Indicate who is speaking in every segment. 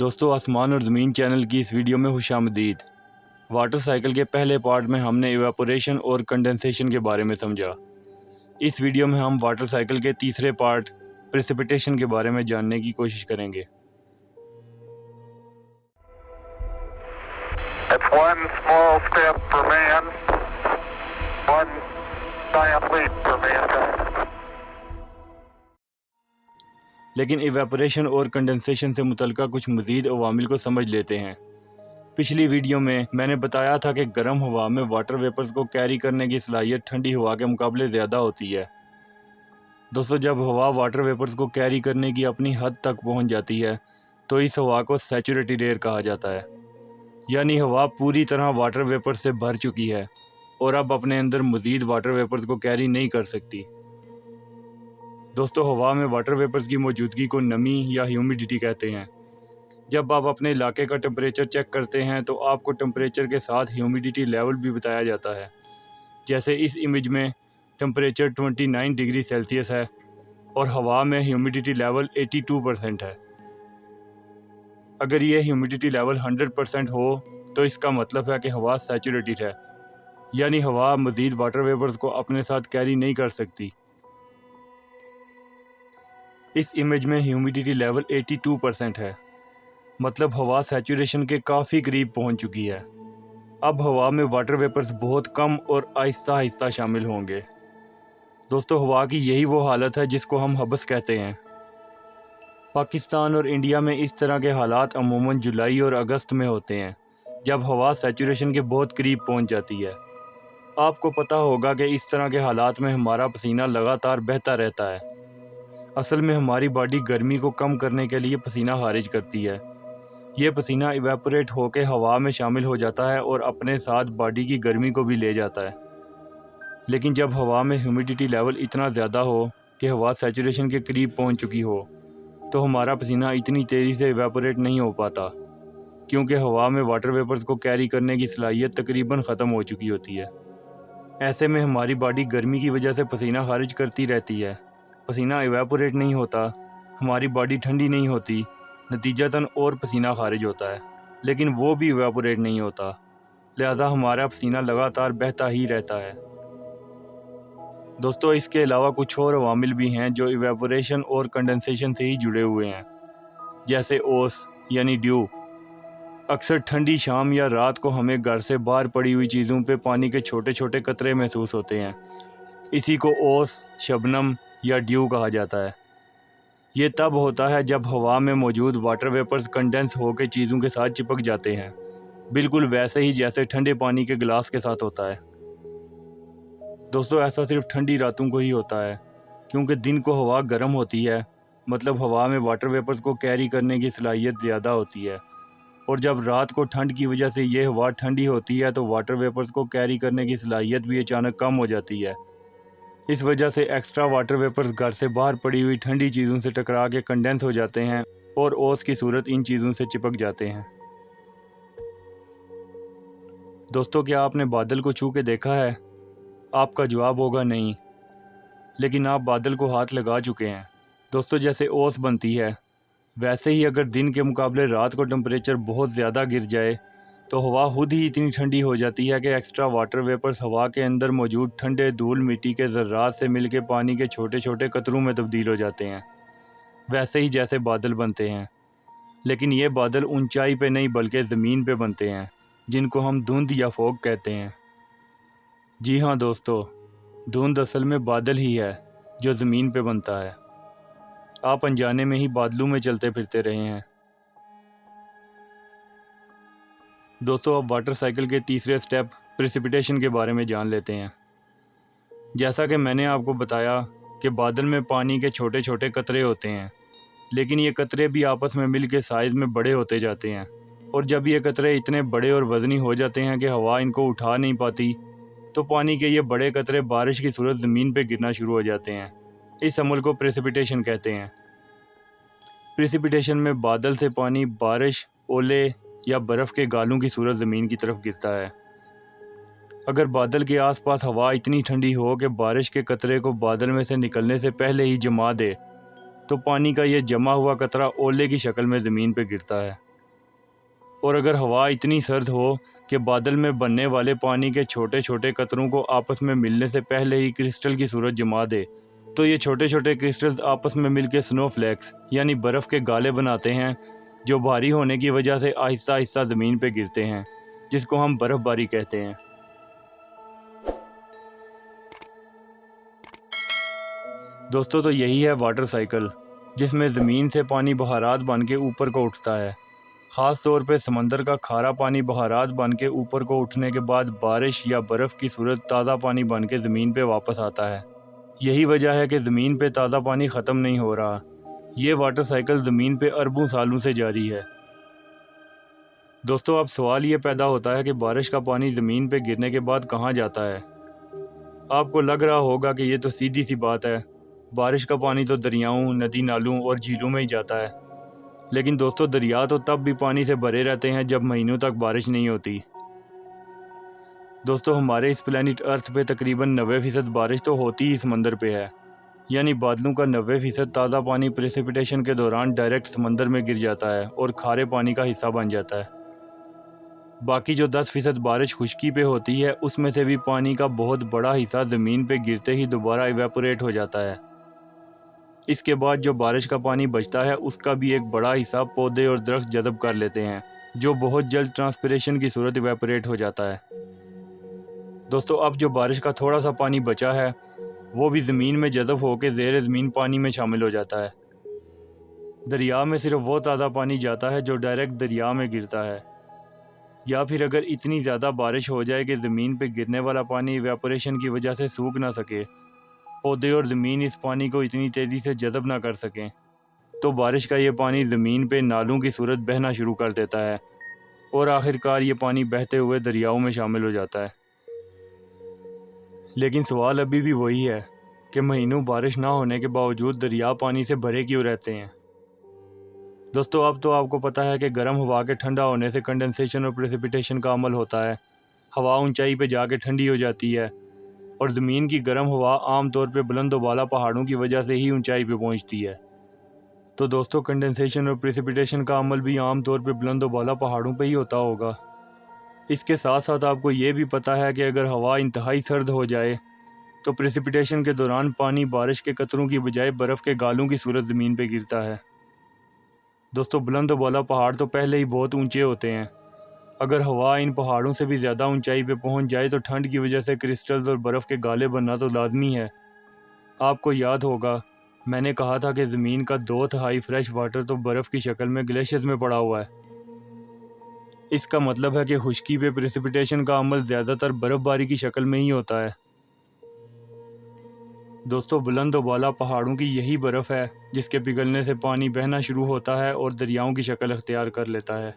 Speaker 1: دوستو آسمان اور زمین چینل کی اس ویڈیو میں خوش آمدید۔ واٹر سائیکل کے پہلے پارٹ میں ہم نے ایواپوریشن اور کنڈنسیشن کے بارے میں سمجھا۔ اس ویڈیو میں ہم واٹر سائیکل کے تیسرے پارٹ پریسپیٹیشن کے بارے میں جاننے کی کوشش کریں گے۔
Speaker 2: It's one small step for man, one giant leap for mankind.
Speaker 1: لیکن ایواپوریشن اور کنڈنسیشن سے متعلقہ کچھ مزید عوامل کو سمجھ لیتے ہیں۔ پچھلی ویڈیو میں نے بتایا تھا کہ گرم ہوا میں واٹر ویپرز کو کیری کرنے کی صلاحیت ٹھنڈی ہوا کے مقابلے زیادہ ہوتی ہے۔ دوستو جب ہوا واٹر ویپرز کو کیری کرنے کی اپنی حد تک پہنچ جاتی ہے تو اس ہوا کو سیچوریٹڈ ایئر کہا جاتا ہے، یعنی ہوا پوری طرح واٹر ویپر سے بھر چکی ہے اور اب اپنے اندر مزید واٹر ویپرز کو کیری نہیں کر سکتی۔ دوستو ہوا میں واٹر ویپرز کی موجودگی کو نمی یا ہیومیڈیٹی کہتے ہیں۔ جب آپ اپنے علاقے کا ٹمپریچر چیک کرتے ہیں تو آپ کو ٹمپریچر کے ساتھ ہیومیڈیٹی لیول بھی بتایا جاتا ہے، جیسے اس امیج میں ٹمپریچر 29 ڈگری سیلسیس ہے اور ہوا میں ہیومیڈیٹی لیول 82% ہے۔ اگر یہ ہیومیڈیٹی لیول 100% ہو تو اس کا مطلب ہے کہ ہوا سیچوریٹڈ ہے، یعنی ہوا مزید واٹر ویپرز کو اپنے ساتھ کیری نہیں کر سکتی۔ اس امیج میں ہیومیڈیٹی لیول 82% ہے، مطلب ہوا سیچوریشن کے کافی قریب پہنچ چکی ہے۔ اب ہوا میں واٹر ویپرز بہت کم اور آہستہ آہستہ شامل ہوں گے۔ دوستو ہوا کی یہی وہ حالت ہے جس کو ہم حبس کہتے ہیں۔ پاکستان اور انڈیا میں اس طرح کے حالات عموماً جولائی اور اگست میں ہوتے ہیں، جب ہوا سیچوریشن کے بہت قریب پہنچ جاتی ہے۔ آپ کو پتہ ہوگا کہ اس طرح کے حالات میں ہمارا پسینہ لگاتار بہتا رہتا ہے۔ اصل میں ہماری باڈی گرمی کو کم کرنے کے لیے پسینہ خارج کرتی ہے۔ یہ پسینہ ایواپوریٹ ہو کے ہوا میں شامل ہو جاتا ہے اور اپنے ساتھ باڈی کی گرمی کو بھی لے جاتا ہے۔ لیکن جب ہوا میں ہیومیڈیٹی لیول اتنا زیادہ ہو کہ ہوا سیچوریشن کے قریب پہنچ چکی ہو تو ہمارا پسینہ اتنی تیزی سے ایواپوریٹ نہیں ہو پاتا، کیونکہ ہوا میں واٹر ویپرز کو کیری کرنے کی صلاحیت تقریباً ختم ہو چکی ہوتی ہے۔ ایسے میں ہماری باڈی گرمی کی وجہ سے پسینہ خارج کرتی رہتی ہے، پسینہ ایواپوریٹ نہیں ہوتا، ہماری باڈی ٹھنڈی نہیں ہوتی، نتیجتاً اور پسینہ خارج ہوتا ہے، لیکن وہ بھی ایواپوریٹ نہیں ہوتا، لہذا ہمارا پسینہ لگاتار بہتا ہی رہتا ہے۔ دوستو اس کے علاوہ کچھ اور عوامل بھی ہیں جو ایواپوریشن اور کنڈنسیشن سے ہی جڑے ہوئے ہیں، جیسے اوس یعنی ڈیو۔ اکثر ٹھنڈی شام یا رات کو ہمیں گھر سے باہر پڑی ہوئی چیزوں پہ پانی کے چھوٹے چھوٹے قطرے محسوس ہوتے ہیں، اسی کو اوس، شبنم یا ڈیو کہا جاتا ہے۔ یہ تب ہوتا ہے جب ہوا میں موجود واٹر ویپرز کنڈنس ہو کے چیزوں کے ساتھ چپک جاتے ہیں، بالکل ویسے ہی جیسے ٹھنڈے پانی کے گلاس کے ساتھ ہوتا ہے۔ دوستو ایسا صرف ٹھنڈی راتوں کو ہی ہوتا ہے، کیونکہ دن کو ہوا گرم ہوتی ہے، مطلب ہوا میں واٹر ویپرز کو کیری کرنے کی صلاحیت زیادہ ہوتی ہے، اور جب رات کو ٹھنڈ کی وجہ سے یہ ہوا ٹھنڈی ہوتی ہے تو واٹر ویپرز کو کیری کرنے کی صلاحیت بھی اچانک کم ہو جاتی ہے۔ اس وجہ سے ایکسٹرا واٹر ویپرز گھر سے باہر پڑی ہوئی ٹھنڈی چیزوں سے ٹکرا کے کنڈنس ہو جاتے ہیں اور اوس کی صورت ان چیزوں سے چپک جاتے ہیں۔ دوستو کیا آپ نے بادل کو چھو کے دیکھا ہے؟ آپ کا جواب ہوگا نہیں، لیکن آپ بادل کو ہاتھ لگا چکے ہیں۔ دوستو جیسے اوس بنتی ہے، ویسے ہی اگر دن کے مقابلے رات کو ٹمپریچر بہت زیادہ گر جائے تو ہوا خود ہی اتنی ٹھنڈی ہو جاتی ہے کہ ایکسٹرا واٹر ویپرز ہوا کے اندر موجود ٹھنڈے دھول مٹی کے ذرات سے مل کے پانی کے چھوٹے چھوٹے قطروں میں تبدیل ہو جاتے ہیں، ویسے ہی جیسے بادل بنتے ہیں۔ لیکن یہ بادل اونچائی پہ نہیں بلکہ زمین پہ بنتے ہیں، جن کو ہم دھند یا فوگ کہتے ہیں۔ جی ہاں دوستو، دھند اصل میں بادل ہی ہے جو زمین پہ بنتا ہے۔ آپ انجانے میں ہی بادلوں میں چلتے پھرتے رہے ہیں۔ دوستو اب واٹر سائیکل کے تیسرے سٹیپ پریسپیٹیشن کے بارے میں جان لیتے ہیں۔ جیسا کہ میں نے آپ کو بتایا کہ بادل میں پانی کے چھوٹے چھوٹے قطرے ہوتے ہیں، لیکن یہ قطرے بھی آپس میں مل کے سائز میں بڑے ہوتے جاتے ہیں، اور جب یہ قطرے اتنے بڑے اور وزنی ہو جاتے ہیں کہ ہوا ان کو اٹھا نہیں پاتی تو پانی کے یہ بڑے قطرے بارش کی صورت زمین پہ گرنا شروع ہو جاتے ہیں۔ اس عمل کو پریسپیٹیشن کہتے ہیں۔ پریسپیٹیشن میں بادل سے پانی بارش، اولے یا برف کے گالوں کی صورت زمین کی طرف گرتا ہے۔ اگر بادل کے آس پاس ہوا اتنی ٹھنڈی ہو کہ بارش کے قطرے کو بادل میں سے نکلنے سے پہلے ہی جما دے تو پانی کا یہ جمع ہوا قطرہ اولے کی شکل میں زمین پہ گرتا ہے۔ اور اگر ہوا اتنی سرد ہو کہ بادل میں بننے والے پانی کے چھوٹے چھوٹے قطروں کو آپس میں ملنے سے پہلے ہی کرسٹل کی صورت جما دے تو یہ چھوٹے چھوٹے کرسٹلز آپس میں مل کے سنو فلیکس یعنی برف کے گالے بناتے ہیں، جو بھاری ہونے کی وجہ سے آہستہ آہستہ زمین پہ گرتے ہیں، جس کو ہم برف باری کہتے ہیں۔ دوستو تو یہی ہے واٹر سائیکل، جس میں زمین سے پانی بہارات بن کے اوپر کو اٹھتا ہے۔ خاص طور پہ سمندر کا کھارا پانی بہارات بن کے اوپر کو اٹھنے کے بعد بارش یا برف کی صورت تازہ پانی بن کے زمین پہ واپس آتا ہے۔ یہی وجہ ہے کہ زمین پہ تازہ پانی ختم نہیں ہو رہا۔ یہ واٹر سائیکل زمین پہ اربوں سالوں سے جاری ہے۔ دوستو اب سوال یہ پیدا ہوتا ہے کہ بارش کا پانی زمین پہ گرنے کے بعد کہاں جاتا ہے؟ آپ کو لگ رہا ہوگا کہ یہ تو سیدھی سی بات ہے، بارش کا پانی تو دریاؤں، ندی نالوں اور جھیلوں میں ہی جاتا ہے۔ لیکن دوستو دریا تو تب بھی پانی سے بھرے رہتے ہیں جب مہینوں تک بارش نہیں ہوتی۔ دوستو ہمارے اس پلانٹ ارتھ پہ تقریباً 90% بارش تو ہوتی ہی سمندر پہ ہے، یعنی بادلوں کا 90% تازہ پانی پریسیپیٹیشن کے دوران ڈائریکٹ سمندر میں گر جاتا ہے اور کھارے پانی کا حصہ بن جاتا ہے۔ باقی جو 10% بارش خشکی پہ ہوتی ہے، اس میں سے بھی پانی کا بہت بڑا حصہ زمین پہ گرتے ہی دوبارہ ایویپوریٹ ہو جاتا ہے۔ اس کے بعد جو بارش کا پانی بچتا ہے، اس کا بھی ایک بڑا حصہ پودے اور درخت جذب کر لیتے ہیں، جو بہت جلد ٹرانسپیریشن کی صورت ایویپوریٹ ہو جاتا ہے۔ دوستو اب جو بارش کا تھوڑا سا پانی بچا ہے، وہ بھی زمین میں جذب ہو کے زیر زمین پانی میں شامل ہو جاتا ہے۔ دریا میں صرف وہ تازہ پانی جاتا ہے جو ڈائریکٹ دریا میں گرتا ہے، یا پھر اگر اتنی زیادہ بارش ہو جائے کہ زمین پہ گرنے والا پانی ایویپوریشن کی وجہ سے سوکھ نہ سکے، پودے اور زمین اس پانی کو اتنی تیزی سے جذب نہ کر سکیں، تو بارش کا یہ پانی زمین پہ نالوں کی صورت بہنا شروع کر دیتا ہے اور آخرکار یہ پانی بہتے ہوئے دریاؤں میں شامل ہو جاتا ہے۔ لیکن سوال ابھی بھی وہی ہے کہ مہینوں بارش نہ ہونے کے باوجود دریا پانی سے بھرے کیوں رہتے ہیں؟ دوستو اب تو آپ کو پتہ ہے کہ گرم ہوا کے ٹھنڈا ہونے سے کنڈنسیشن اور پریسیپیٹیشن کا عمل ہوتا ہے، ہوا اونچائی پہ جا کے ٹھنڈی ہو جاتی ہے، اور زمین کی گرم ہوا عام طور پہ بلند و بالا پہاڑوں کی وجہ سے ہی اونچائی پہ پہنچتی ہے۔ تو دوستو کنڈنسیشن اور پریسیپیٹیشن کا عمل بھی عام طور پہ بلند و بالا پہاڑوں پہ ہی ہوتا ہوگا۔ اس کے ساتھ ساتھ آپ کو یہ بھی پتہ ہے کہ اگر ہوا انتہائی سرد ہو جائے تو پریسیپیٹیشن کے دوران پانی بارش کے قطروں کی بجائے برف کے گالوں کی صورت زمین پہ گرتا ہے۔ دوستو بلند و بالا پہاڑ تو پہلے ہی بہت اونچے ہوتے ہیں، اگر ہوا ان پہاڑوں سے بھی زیادہ اونچائی پہ پہنچ جائے تو ٹھنڈ کی وجہ سے کرسٹلز اور برف کے گالے بننا تو لازمی ہے۔ آپ کو یاد ہوگا میں نے کہا تھا کہ زمین کا 2/3 فریش واٹر تو برف کی شکل میں گلیشیئرز میں پڑا ہوا ہے۔ اس کا مطلب ہے کہ خشکی پہ پریسیپیٹیشن کا عمل زیادہ تر برف باری کی شکل میں ہی ہوتا ہے۔ دوستو بلند و بالا پہاڑوں کی یہی برف ہے جس کے پگھلنے سے پانی بہنا شروع ہوتا ہے اور دریاؤں کی شکل اختیار کر لیتا ہے۔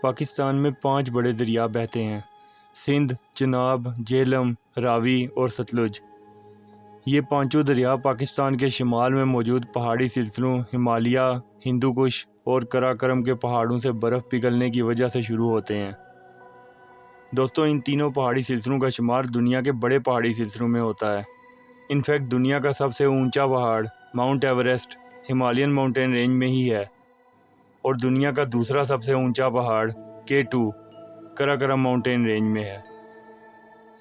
Speaker 1: پاکستان میں 5 بڑے دریا بہتے ہیں: سندھ، چناب، جہلم، راوی اور ستلج۔ یہ پانچوں دریا پاکستان کے شمال میں موجود پہاڑی سلسلوں ہمالیہ، ہندو کش اور قراقرم کے پہاڑوں سے برف پگھلنے کی وجہ سے شروع ہوتے ہیں۔ دوستو ان تینوں پہاڑی سلسلوں کا شمار دنیا کے بڑے پہاڑی سلسلوں میں ہوتا ہے۔ انفیکٹ دنیا کا سب سے اونچا پہاڑ Mount Everest Himalayan mountain range میں ہی ہے، اور دنیا کا دوسرا سب سے اونچا پہاڑ K2 قراقرم ماؤنٹین رینج میں ہے۔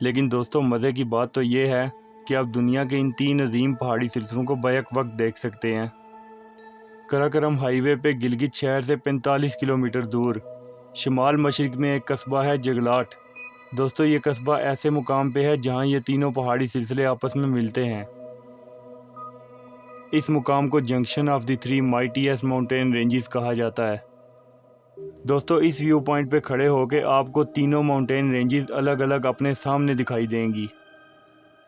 Speaker 1: لیکن دوستو مزے کی بات تو یہ ہے کہ آپ دنیا کے ان 3 عظیم پہاڑی سلسلوں کو بیک وقت دیکھ سکتے ہیں۔ قراقرم ہائی وے پہ گلگت شہر سے 45 کلومیٹر دور شمال مشرق میں ایک قصبہ ہے جگلاٹ۔ دوستو یہ قصبہ ایسے مقام پہ ہے جہاں یہ تینوں پہاڑی سلسلے آپس میں ملتے ہیں۔ اس مقام کو junction of the 3 mightiest mountain ranges کہا جاتا ہے۔ دوستو اس ویو پوائنٹ پہ کھڑے ہو کے آپ کو تینوں ماؤنٹین رینجز الگ الگ اپنے سامنے دکھائی دیں گی۔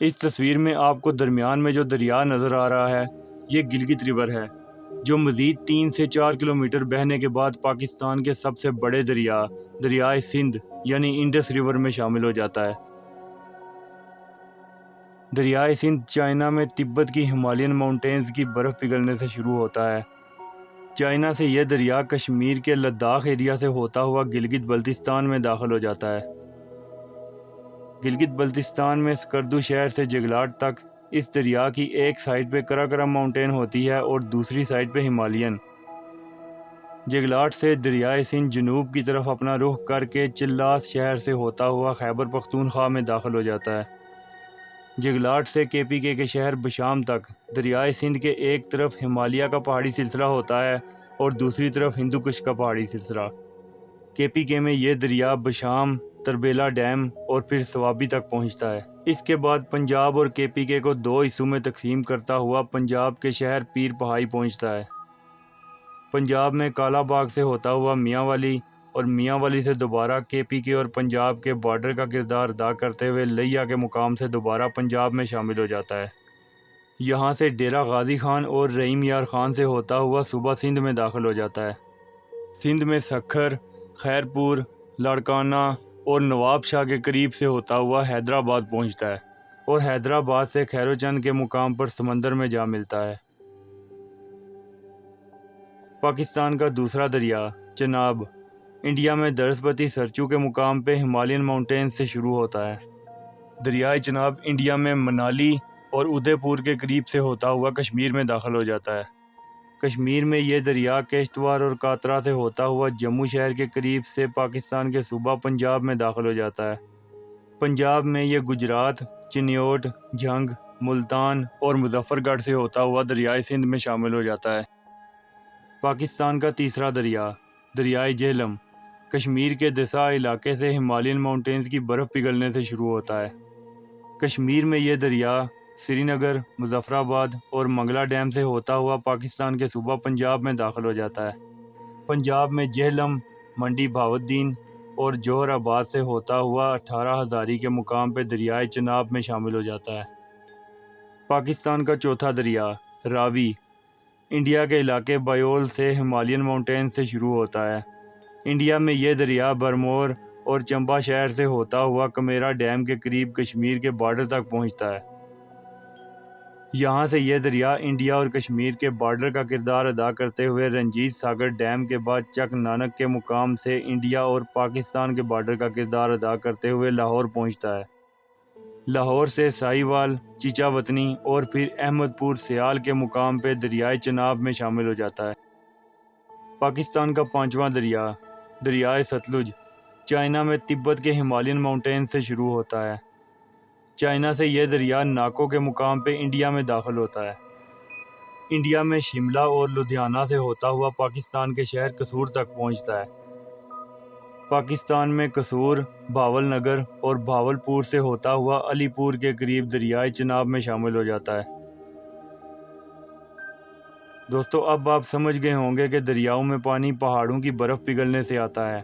Speaker 1: اس تصویر میں آپ کو درمیان میں جو دریا نظر آ رہا ہے، یہ گلگت ریور ہے، جو مزید 3 سے 4 کلومیٹر بہنے کے بعد پاکستان کے سب سے بڑے دریائے سندھ یعنی انڈس ریور میں شامل ہو جاتا ہے۔ دریائے سندھ چائنا میں تبت کی ہمالین ماؤنٹینز کی برف پگھلنے سے شروع ہوتا ہے۔ چائنا سے یہ دریا کشمیر کے لداخ ایریا سے ہوتا ہوا گلگت بلتستان میں داخل ہو جاتا ہے۔ گلگت بلتستان میں سکردو شہر سے جگلاٹ تک اس دریا کی ایک سائڈ پہ قراقرم ماؤنٹین ہوتی ہے اور دوسری سائڈ پہ ہمالین۔ جگلاٹ سے دریائے سندھ جنوب کی طرف اپنا رخ کر کے چلاس شہر سے ہوتا ہوا خیبر پختونخوا میں داخل ہو جاتا ہے۔ جگلاٹ سے KPK کے شہر بشام تک دریائے سندھ کے ایک طرف ہمالیہ کا پہاڑی سلسلہ ہوتا ہے اور دوسری طرف ہندو کش کا پہاڑی سلسلہ۔ KPK میں یہ دریا بشام، تربیلا ڈیم اور پھر سوابی تک پہنچتا ہے۔ اس کے بعد پنجاب اور KPK کو دو حصوں میں تقسیم کرتا ہوا پنجاب کے شہر پیر پہائی پہنچتا ہے۔ پنجاب میں کالا باغ سے ہوتا ہوا میاں والی اور میاں والی سے دوبارہ KPK اور پنجاب کے بارڈر کا کردار ادا کرتے ہوئے لیا کے مقام سے دوبارہ پنجاب میں شامل ہو جاتا ہے۔ یہاں سے ڈیرہ غازی خان اور رحیم یار خان سے ہوتا ہوا صوبہ سندھ میں داخل ہو جاتا ہے۔ سندھ میں سکھر، خیرپور، لاڑکانہ اور نواب شاہ کے قریب سے ہوتا ہوا حیدرآباد پہنچتا ہے اور حیدرآباد سے خیرو چند کے مقام پر سمندر میں جا ملتا ہے۔ پاکستان کا دوسرا دریا چناب انڈیا میں درسپتی سرچو کے مقام پہ ہمالین ماؤنٹینز سے شروع ہوتا ہے۔ دریائے چناب انڈیا میں منالی اور ادے پور کے قریب سے ہوتا ہوا کشمیر میں داخل ہو جاتا ہے۔ کشمیر میں یہ دریا کشتواڑ اور کاترا سے ہوتا ہوا جموں شہر کے قریب سے پاکستان کے صوبہ پنجاب میں داخل ہو جاتا ہے۔ پنجاب میں یہ گجرات، چنیوٹ، جھنگ، ملتان اور مظفر گڑھ سے ہوتا ہوا دریائے سندھ میں شامل ہو جاتا ہے۔ پاکستان کا تیسرا دریا دریائے جہلم کشمیر کے دسا علاقے سے ہمالین ماؤنٹینز کی برف پگھلنے سے شروع ہوتا ہے۔ کشمیر میں یہ دریا سری نگر، مظفر آباد اور منگلا ڈیم سے ہوتا ہوا پاکستان کے صوبہ پنجاب میں داخل ہو جاتا ہے۔ پنجاب میں جہلم، منڈی بہاؤالدین اور جوہر آباد سے ہوتا ہوا 18 ہزاری کے مقام پہ دریائے چناب میں شامل ہو جاتا ہے۔ پاکستان کا چوتھا دریا راوی انڈیا کے علاقے بایول سے ہمالین ماؤنٹینز سے شروع ہوتا ہے۔ انڈیا میں یہ دریا برمور اور چمبا شہر سے ہوتا ہوا کمیرا ڈیم کے قریب کشمیر کے بارڈر تک پہنچتا ہے۔ یہاں سے یہ دریا انڈیا اور کشمیر کے بارڈر کا کردار ادا کرتے ہوئے رنجیت ساگر ڈیم کے بعد چک نانک کے مقام سے انڈیا اور پاکستان کے بارڈر کا کردار ادا کرتے ہوئے لاہور پہنچتا ہے۔ لاہور سے ساہیوال، چیچا وطنی اور پھر احمد پور سیال کے مقام پہ دریائے چناب میں شامل ہو جاتا ہے۔ پاکستان کا پانچواں دریا دریائے ستلج چائنا میں تبت کے ہمالین ماؤنٹینز سے شروع ہوتا ہے۔ چائنا سے یہ دریا ناکو کے مقام پہ انڈیا میں داخل ہوتا ہے۔ انڈیا میں شملہ اور لدھیانہ سے ہوتا ہوا پاکستان کے شہر قصور تک پہنچتا ہے۔ پاکستان میں قصور، بھاول نگر اور بھاول پور سے ہوتا ہوا علی پور کے قریب دریائے چناب میں شامل ہو جاتا ہے۔ دوستو اب آپ سمجھ گئے ہوں گے کہ دریاؤں میں پانی پہاڑوں کی برف پگھلنے سے آتا ہے،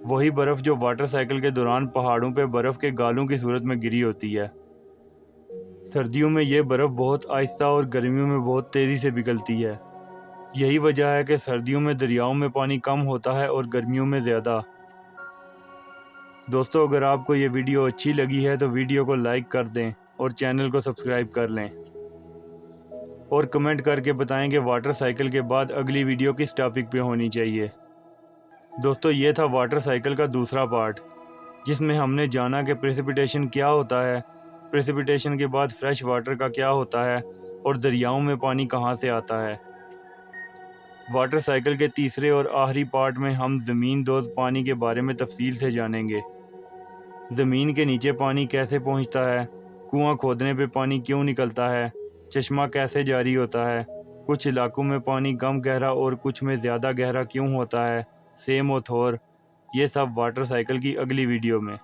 Speaker 1: وہی برف جو واٹر سائیکل کے دوران پہاڑوں پہ برف کے گالوں کی صورت میں گری ہوتی ہے۔ سردیوں میں یہ برف بہت آہستہ اور گرمیوں میں بہت تیزی سے پگھلتی ہے۔ یہی وجہ ہے کہ سردیوں میں دریاؤں میں پانی کم ہوتا ہے اور گرمیوں میں زیادہ۔ دوستو اگر آپ کو یہ ویڈیو اچھی لگی ہے تو ویڈیو کو لائک کر دیں اور چینل کو سبسکرائب کر لیں، اور کمنٹ کر کے بتائیں کہ واٹر سائیکل کے بعد اگلی ویڈیو کس ٹاپک پہ ہونی چاہیے۔ دوستو یہ تھا واٹر سائیکل کا دوسرا پارٹ، جس میں ہم نے جانا کہ پریسیپیٹیشن کیا ہوتا ہے، پریسیپیٹیشن کے بعد فریش واٹر کا کیا ہوتا ہے اور دریاؤں میں پانی کہاں سے آتا ہے۔ واٹر سائیکل کے تیسرے اور آخری پارٹ میں ہم زمین دوز پانی کے بارے میں تفصیل سے جانیں گے۔ زمین کے نیچے پانی کیسے پہنچتا ہے، کنواں کھودنے پہ پانی کیوں نکلتا ہے، چشمہ کیسے جاری ہوتا ہے، کچھ علاقوں میں پانی کم گہرا اور کچھ میں زیادہ گہرا کیوں ہوتا ہے، سیم و تھور، یہ سب واٹر سائیکل کی اگلی ویڈیو میں۔